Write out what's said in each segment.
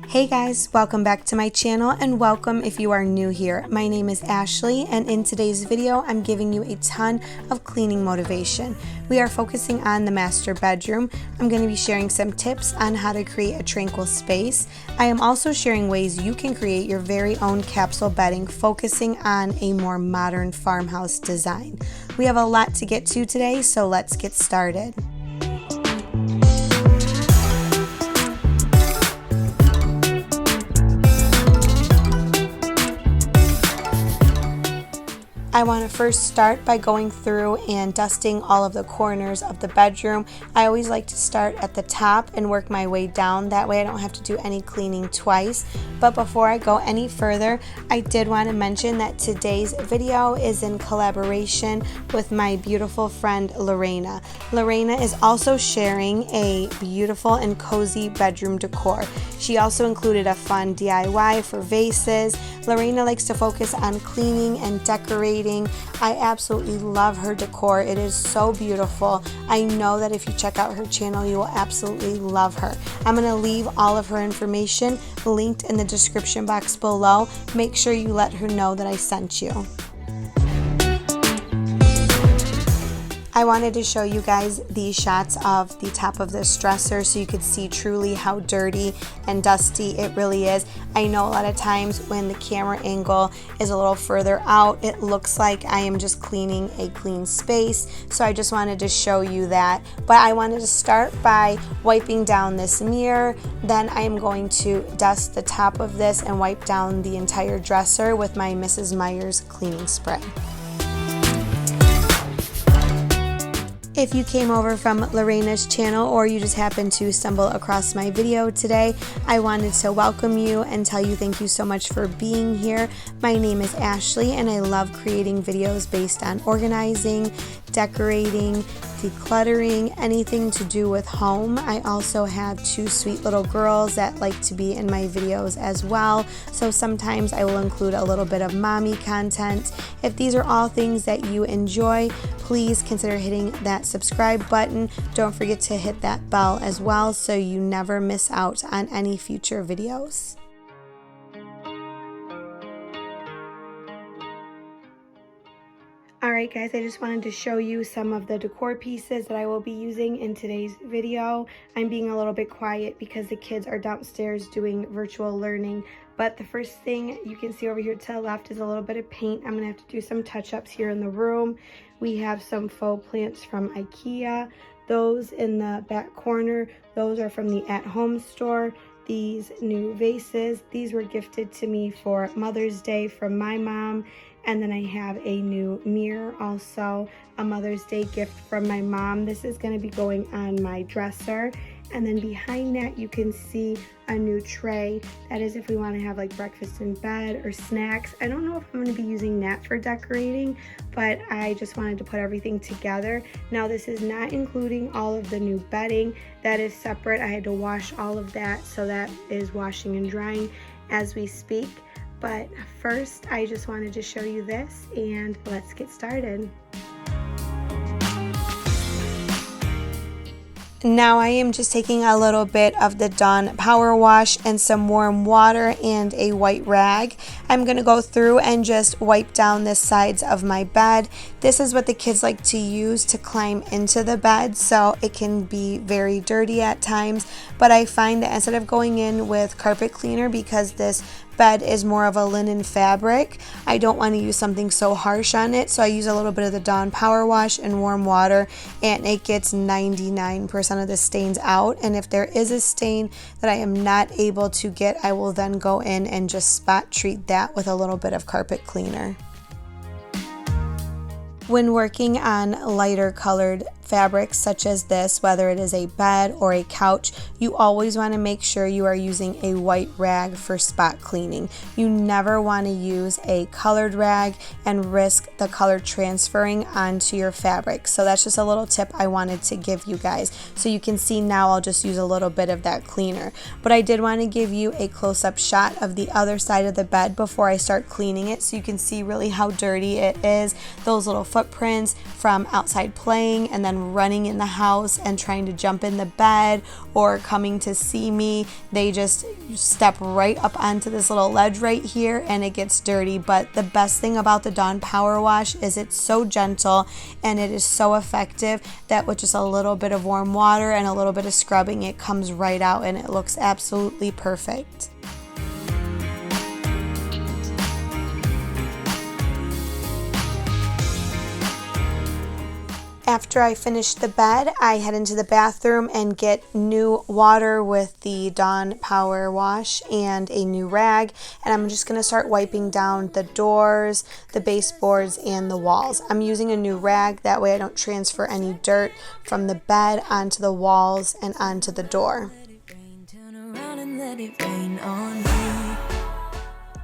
Hey guys, welcome back to my channel and welcome if you are new here. My name is Ashley and in today's video I'm giving you a ton of cleaning motivation. We are focusing on the master bedroom. I'm going to be sharing some tips on how to create a tranquil space. I am also sharing ways you can create your very own capsule bedding focusing on a more modern farmhouse design. We have a lot to get to today, so let's get started. I want to first start by going through and dusting all of the corners of the bedroom. I always like to start at the top and work my way down. That way I don't have to do any cleaning twice. But before I go any further, I did want to mention that today's video is in collaboration with my beautiful friend Lorena. Lorena is also sharing a beautiful and cozy bedroom decor. She also included a fun DIY for vases. Lorena likes to focus on cleaning and decorating. I absolutely love her decor. It is so beautiful. I know that if you check out her channel, you will absolutely love her. I'm going to leave all of her information linked in the description box below. Make sure you let her know that I sent you. I wanted to show you guys these shots of the top of this dresser so you could see truly how dirty and dusty it really is. I know a lot of times when the camera angle is a little further out, it looks like I am just cleaning a clean space. So I just wanted to show you that. But I wanted to start by wiping down this mirror. Then I am going to dust the top of this and wipe down the entire dresser with my Mrs. Meyer's cleaning spray. If you came over from Lorena's channel or you just happened to stumble across my video today, I wanted to welcome you and tell you thank you so much for being here. My name is Ashley and I love creating videos based on organizing, decorating, decluttering, anything to do with home. I also have two sweet little girls that like to be in my videos as well, so sometimes I will include a little bit of mommy content. If these are all things that you enjoy, please consider hitting that subscribe button. Don't forget to hit that bell as well so you never miss out on any future videos. Alright guys, I just wanted to show you some of the decor pieces that I will be using in today's video. I'm being a little bit quiet because the kids are downstairs doing virtual learning. But the first thing you can see over here to the left is a little bit of paint. I'm going to have to do some touch-ups here in the room. We have some faux plants from IKEA. Those in the back corner, those are from the at-home store. These new vases, these were gifted to me for Mother's Day from my mom. And then I have a new mirror, also a Mother's Day gift from my mom. This is going to be going on my dresser. And then behind that you can see a new tray. That is if we want to have like breakfast in bed or snacks. I don't know if I'm going to be using that for decorating, but I just wanted to put everything together. Now this is not including all of the new bedding. That is separate. I had to wash all of that, so that is washing and drying as we speak. But first, I just wanted to show you this and let's get started. Now I am just taking a little bit of the Dawn Power Wash and some warm water and a white rag. I'm going to go through and just wipe down the sides of my bed. This is what the kids like to use to climb into the bed, so it can be very dirty at times. But I find that instead of going in with carpet cleaner, because this bed is more of a linen fabric, I don't want to use something so harsh on it, so I use a little bit of the Dawn Power Wash and warm water, and it gets 99% of the stains out. And if there is a stain that I am not able to get, I will then go in and just spot treat that with a little bit of carpet cleaner. When working on lighter colored fabrics such as this, whether it is a bed or a couch, you always want to make sure you are using a white rag for spot cleaning. You never want to use a colored rag and risk the color transferring onto your fabric. So that's just a little tip I wanted to give you guys. So you can see now I'll just use a little bit of that cleaner. But I did want to give you a close-up shot of the other side of the bed before I start cleaning it, so you can see really how dirty it is. Those little footprints from outside playing and then anyone running in the house and trying to jump in the bed or coming to see me, they just step right up onto this little ledge right here and it gets dirty. But the best thing about the Dawn Power Wash is it's so gentle and it is so effective that with just a little bit of warm water and a little bit of scrubbing, it comes right out and it looks absolutely perfect. After I finish the bed, I head into the bathroom and get new water with the Dawn Power Wash and a new rag, and I'm just going to start wiping down the doors, the baseboards, and the walls. I'm using a new rag, that way I don't transfer any dirt from the bed onto the walls and onto the door.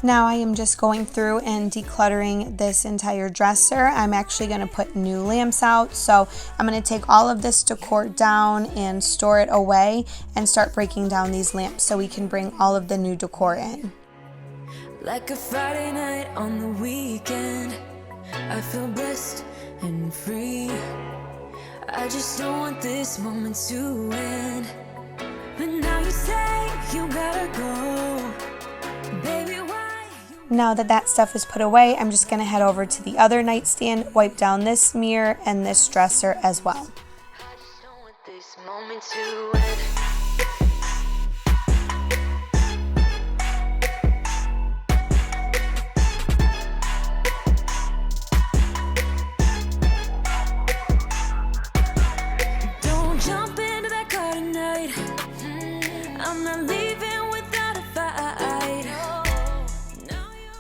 Now I am just going through and decluttering this entire dresser. I'm actually going to put new lamps out, so I'm going to take all of this decor down and store it away and start breaking down these lamps so we can bring all of the new decor in. Like a Friday night on the weekend, I feel blessed and free. I just don't want this moment to end. But now you say you gotta go, baby. Now that that stuff is put away, I'm just going to head over to the other nightstand, wipe down this mirror and this dresser as well. I just don't want this moment to end. Don't jump into that car tonight. I'm not leaving without a fight.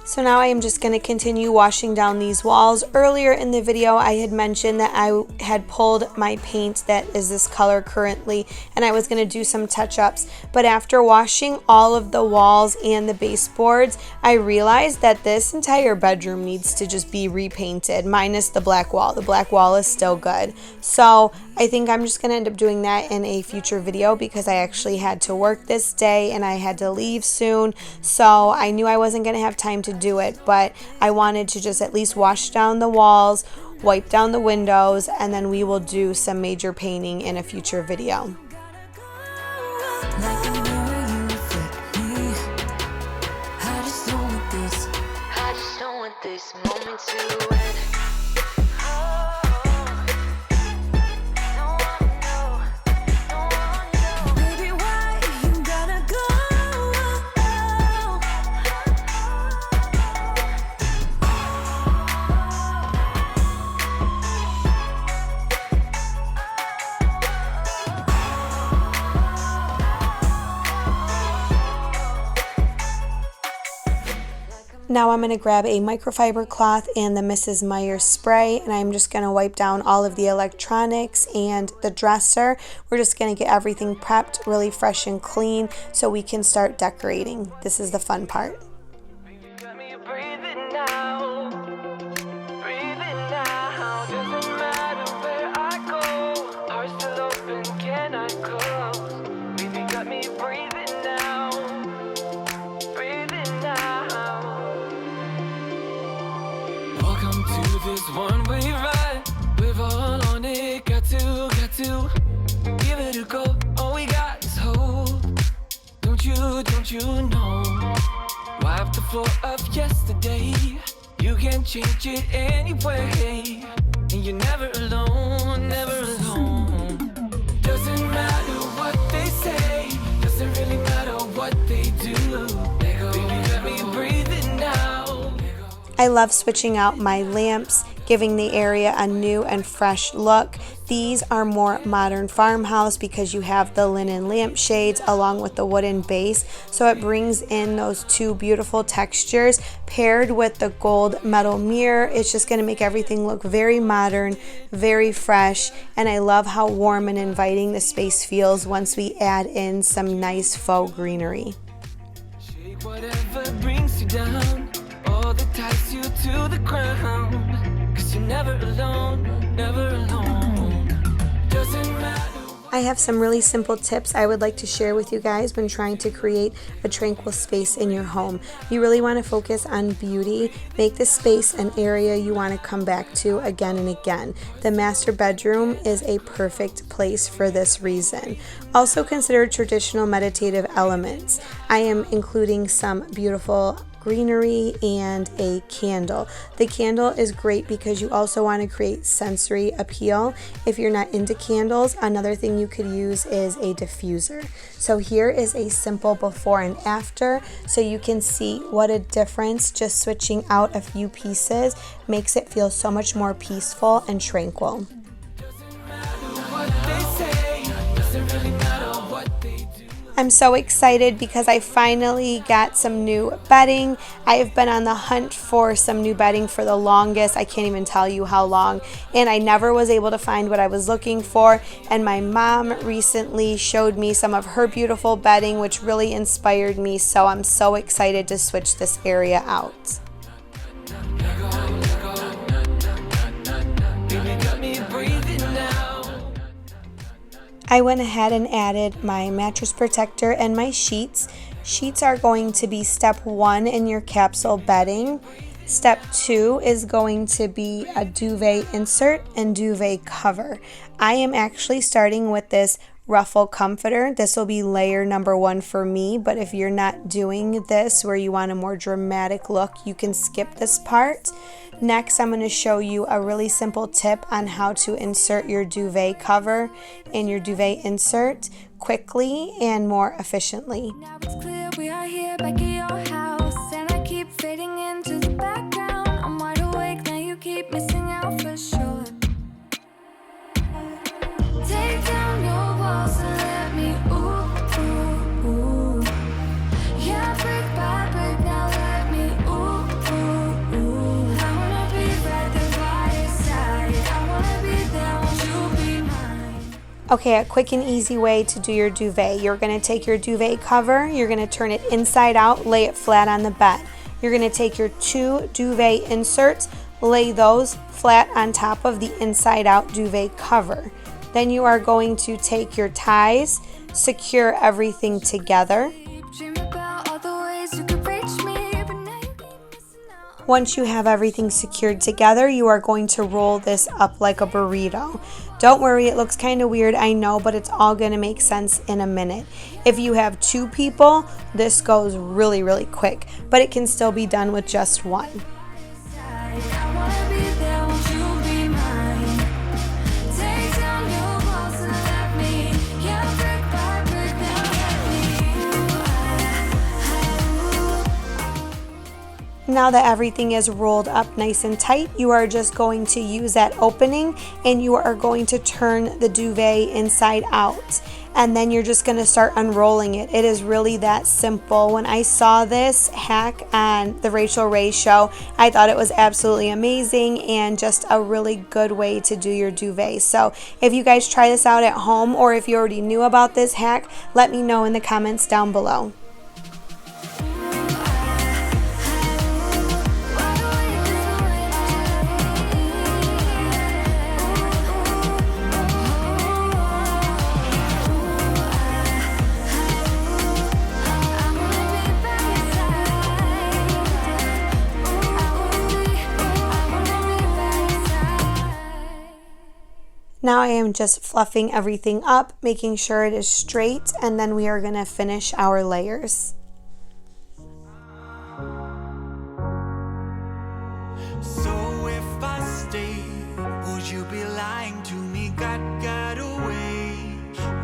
So now I am just going to continue washing down these walls. Earlier in the video I had mentioned that I had pulled my paint that is this color currently and I was going to do some touch-ups, but after washing all of the walls and the baseboards, I realized that this entire bedroom needs to just be repainted, minus the black wall. The black wall is still good. So I think I'm just going to end up doing that in a future video because I actually had to work this day and I had to leave soon, so I knew I wasn't going to have time to do it, but I wanted to just at least wash down the walls, wipe down the windows, and then we will do some major painting in a future video. Now I'm going to grab a microfiber cloth and the Mrs. Meyer spray, and I'm just going to wipe down all of the electronics and the dresser. We're just going to get everything prepped really fresh and clean so we can start decorating. This is the fun part. This one-way ride, we're all on it, got to give it a go. All we got is hope. Don't you know? Wipe the floor of yesterday. You can change it anyway, and you're never alone, never alone. Doesn't matter what they say, doesn't really matter what they do. Let go, baby, let me breathe it now. I love switching out my lamps, giving the area a new and fresh look. These are more modern farmhouse because you have the linen lampshades along with the wooden base, so it brings in those two beautiful textures paired with the gold metal mirror. It's just going to make everything look very modern, very fresh, and I love how warm and inviting the space feels once we add in some nice faux greenery. Shake whatever brings you down, all that ties you to the ground, 'cause you're never alone, never alone. Doesn't matter. I have some really simple tips I would like to share with you guys when trying to create a tranquil space in your home. You really want to focus on beauty. Make the space an area you want to come back to again and again. The master bedroom is a perfect place for this reason. Also consider traditional meditative elements. I am including some beautiful greenery and a candle. The candle is great because you also want to create sensory appeal. If you're not into candles, another thing you could use is a diffuser. So here is a simple before and after so you can see what a difference just switching out a few pieces makes it feel so much more peaceful and tranquil. I'm so excited because I finally got some new bedding. I have been on the hunt for some new bedding for the longest. I can't even tell you how long, and I never was able to find what I was looking for. And my mom recently showed me some of her beautiful bedding, which really inspired me. So I'm so excited to switch this area out. I went ahead and added my mattress protector and my sheets. Sheets are going to be step 1 in your capsule bedding. Step 2 is going to be a duvet insert and duvet cover. I am actually starting with this Ruffle comforter. This will be layer number 1 for me, but if you're not doing this where you want a more dramatic look, you can skip this part. Next, I'm going to show you a really simple tip on how to insert your duvet cover and your duvet insert quickly and more efficiently. Now it's clear we are here back at your house, and I keep fading into the background. I'm wide awake, now you keep missing out for sure. Take down your walls and let me ooh, ooh, ooh. Yeah, brick by brick, now let me ooh, ooh, ooh. I wanna be right there by your side. I wanna be there, won't you be mine? Okay, a quick and easy way to do your duvet. You're going to take your duvet cover, you're going to turn it inside out, lay it flat on the bed. You're going to take your 2 duvet inserts, lay those flat on top of the inside out duvet cover. Then you are going to take your ties, secure everything together. Dream about all the ways you could reach me, but now you keep missing out. Once you have everything secured together, you are going to roll this up like a burrito. Don't worry, it looks kind of weird, I know, but it's all going to make sense in a minute. If you have 2 people, this goes really, really quick, but it can still be done with just 1. I wanna be there, won't you be mine? Take down your walls and let me, yeah, brick by brick, now let me. Now that everything is rolled up nice and tight, you are just going to use that opening and you are going to turn the duvet inside out. And then you're just going to start unrolling it. It is really that simple. When I saw this hack on the Rachel Ray show, I thought it was absolutely amazing and just a really good way to do your duvet. So if you guys try this out at home, or if you already knew about this hack, let me know in the comments down below. Now I am just fluffing everything up, making sure it is straight, and then we are going to finish our layers. So if I stay, would you be lying to me? Got away.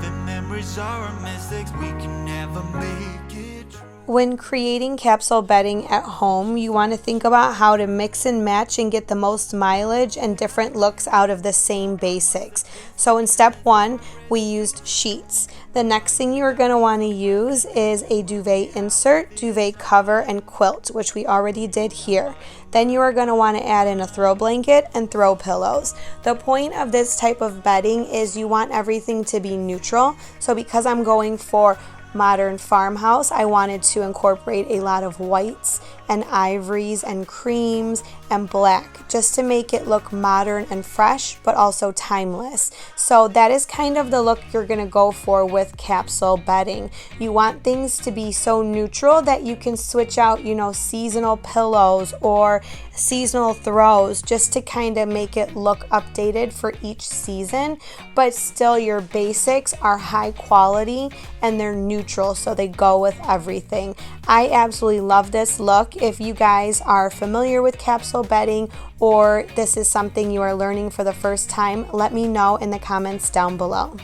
The memories are our mistakes, we can never make it true. When creating capsule bedding at home, you want to think about how to mix and match and get the most mileage and different looks out of the same basics. So in step 1, we used sheets. The next thing you are going to want to use is a duvet insert, duvet cover, and quilt, which we already did here. Then you are going to want to add in a throw blanket and throw pillows. The point of this type of bedding is you want everything to be neutral. So because I'm going for modern farmhouse, I wanted to incorporate a lot of whites and ivories and creams and black just to make it look modern and fresh but also timeless. So that is kind of the look you're going to go for with capsule bedding. You want things to be so neutral that you can switch out, you know, seasonal pillows or seasonal throws just to kind of make it look updated for each season, but still your basics are high quality and they're neutral, so they go with everything. I absolutely love this look. If you guys are familiar with capsule bedding or this is something you are learning for the first time, let me know in the comments down below.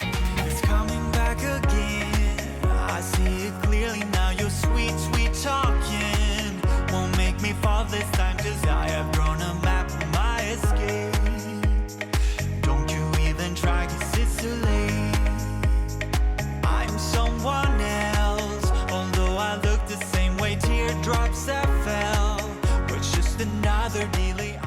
It's coming back again. I see it clearly now. Your sweet, sweet talking won't make me fall this time, 'cause I have drawn a map of my escape. Don't you even try, 'cause it's too late. I'm someone else, although I look the same way. Teardrops that fell, but it's just another daily.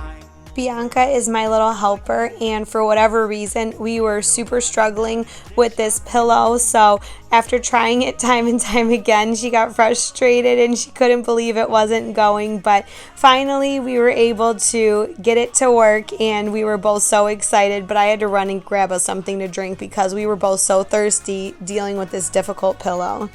Bianca is my little helper, and for whatever reason we were super struggling with this pillow, so after trying it time and time again she got frustrated and she couldn't believe it wasn't going, but finally we were able to get it to work and we were both so excited. But I had to run and grab us something to drink because we were both so thirsty dealing with this difficult pillow.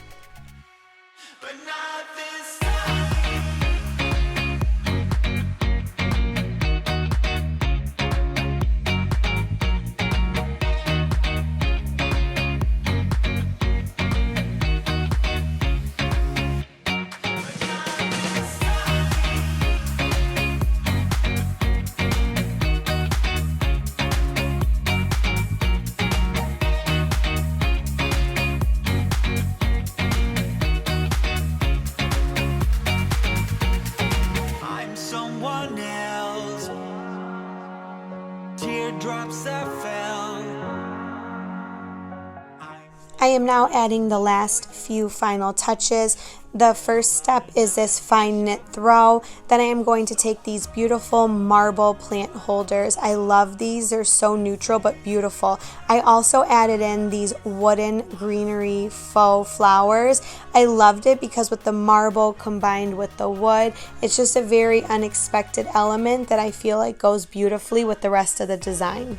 I am now adding the last few final touches. The first step is this fine knit throw. Then I am going to take these beautiful marble plant holders. I love these. They're so neutral but beautiful. I also added in these wooden greenery faux flowers. I loved it because with the marble combined with the wood, it's just a very unexpected element that I feel like goes beautifully with the rest of the design.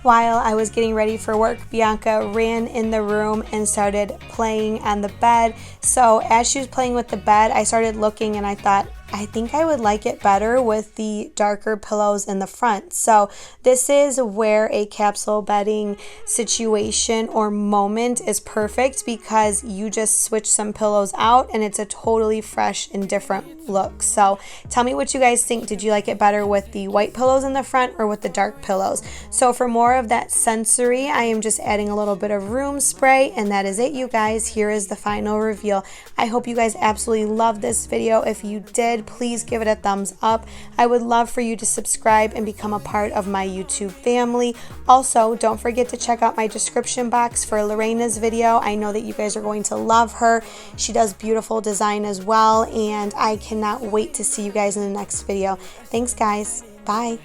While I was getting ready for work, Bianca ran in the room and started playing on the bed. So as she was playing with the bed, I started looking and I thought, I think I would like it better with the darker pillows in the front. So this is where a capsule bedding situation or moment is perfect, because you just switch some pillows out and it's a totally fresh and different look. So tell me what you guys think. Did you like it better with the white pillows in the front or with the dark pillows? So for more of that sensory, I am just adding a little bit of room spray, and that is it, you guys. Here is the final reveal. I hope you guys absolutely loved this video. If you did, please give it a thumbs up. I would love for you to subscribe and become a part of my YouTube family. Also, don't forget to check out my description box for Lorena's video. I know that you guys are going to love her. She does beautiful design as well, and I cannot wait to see you guys in the next video. Thanks, guys. Bye.